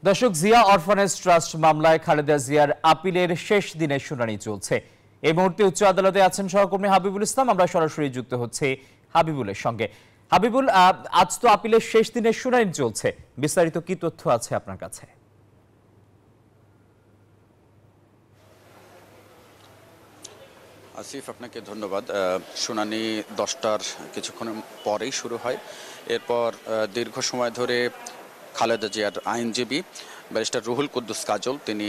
দর্শক, Zia orphanage trust মামলায় খালেদা জিয়ার আপিলের শেষ দিনের শুনানি চলছে। এই মুহূর্তে উচ্চ আদালতে আছেন সহকর্মী হাবিবুল ইসলাম। আমরা সরাসরি যুক্ত হচ্ছে হাবিবুলের সঙ্গে। হাবিবুল, আজ তো আপিলের শেষ দিনের শুনানি চলছে, বিস্তারিত কি তথ্য আছে আপনার কাছে? আসিফ, আপনাকে ধন্যবাদ। শুনানি 10টার কিছুক্ষণ পরেই শুরু হয়। এরপর দীর্ঘ সময় ধরে খালেদা জিয়ার আইনজীবী ব্যারিস্টার রুহুল কুদ্দুস কাজল তিনি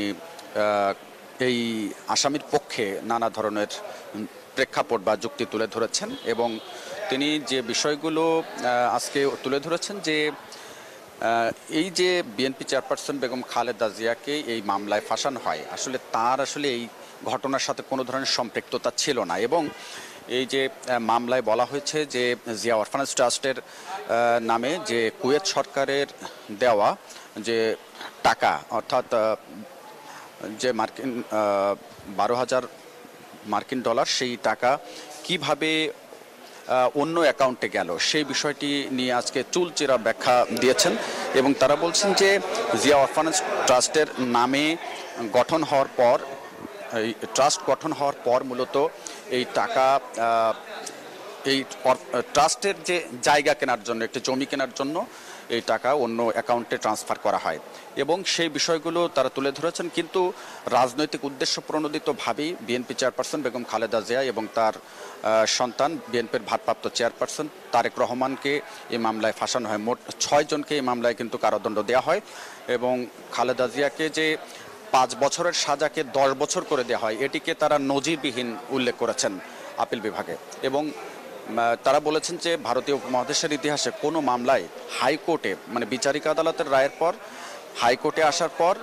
এই আসামির পক্ষে নানা ধরনের প্রেক্ষাপট বা যুক্তি তুলে ধরেছেন এবং তিনি যে বিষয়গুলো আজকে তুলে ধরেছেন যে এই যে বিএনপি চেয়ারপারসন বেগম খালেদা জিয়াকে এই মামলায় ফাঁসানো হয়, আসলে তার এই ঘটনার সাথে কোনো ধরনের সম্পৃক্ততা ছিল না। এবং এই যে মামলায় বলা হয়েছে যে জিয়া অরফানেজ ট্রাস্টের নামে যে কুয়েত সরকারের দেওয়া যে টাকা, অর্থাৎ যে মার্কিন 12,000 মার্কিন ডলার, সেই টাকা কিভাবে অন্য অ্যাকাউন্টে গেল সেই বিষয়টি নিয়ে আজকে চুলচেরা ব্যাখ্যা দিয়েছেন। এবং তারা বলছেন যে জিয়া অরফানেজ ট্রাস্টের নামে গঠন হওয়ার পর, এই ট্রাস্ট গঠন হওয়ার পর মূলত এই টাকা এই ট্রাস্টের যে জায়গা কেনার জন্য, একটি জমি কেনার জন্য এই টাকা অন্য অ্যাকাউন্টে ট্রান্সফার করা হয় এবং সেই বিষয়গুলো তারা তুলে ধরেছেন। কিন্তু রাজনৈতিক উদ্দেশ্য প্রণোদিতভাবেই বিএনপি চেয়ারপারসন বেগম খালেদা জিয়া এবং তার সন্তান বিএনপির ভারপ্রাপ্ত চেয়ারপারসন তারেক রহমানকে এই মামলায় ফাঁসানো হয়। মোট 6 জনকে এই মামলায় কিন্তু কারাদণ্ড দেওয়া হয় এবং খালেদা জিয়াকে যে 5 বছরের সাজাকে 10 বছর করে দেওয়া হয়, এটিকে তারা নজিরবিহীন উল্লেখ করেছেন আপিল বিভাগে। এবং তারা বলেছেন যে ভারতীয় উপমহাদেশের ইতিহাসে কোনো মামলায় হাইকোর্টে, বিচারিক আদালতের রায়ের পর হাইকোর্টে আসার পর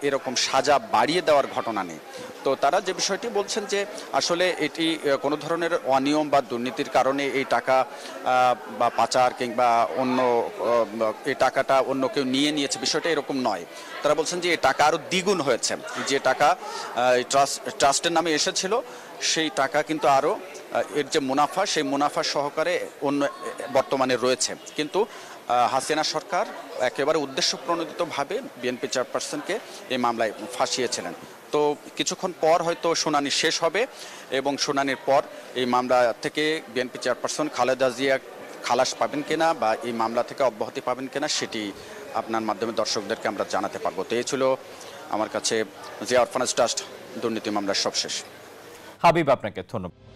এরকম সাজা বাড়িয়ে দেওয়ার ঘটনা নেই। তো তারা যে বিষয়টি বলছেন যে আসলে এটি কোনো ধরনের অনিয়ম বা দুর্নীতির কারণে এই টাকা বা পাচার কিংবা অন্য এই টাকাটা অন্য কেউ নিয়েছে, বিষয়টা এরকম নয়। তারা বলছেন যে এই টাকা আরও দ্বিগুণ হয়েছে। যে টাকা ট্রাস্টের নামে এসেছিল সেই টাকা কিন্তু আরও এর যে মুনাফা, সেই মুনাফা সহকারে অন্য বর্তমানে রয়েছে। কিন্তু হাসিনা সরকার একেবারে উদ্দেশ্য প্রণোদিতভাবে বিএনপি চেয়ারপারসনকে এই মামলায় ফাঁসিয়েছিলেন। তো কিছুক্ষণ পর হয়তো শুনানি শেষ হবে এবং শুনানির পর এই মামলা থেকে বিএনপি চেয়ারপারসন খালেদা জিয়া খালাস পাবেন কিনা বা এই মামলা থেকে অব্যাহতি পাবেন কিনা সেটি আপনার মাধ্যমে দর্শকদেরকে আমরা জানাতে পারবো। তো এই ছিল আমার কাছে জিয়া অরফানেজ ট্রাস্ট দুর্নীতি মামলার সবশেষ। হাবিব, আপনাকে ধন্যবাদ।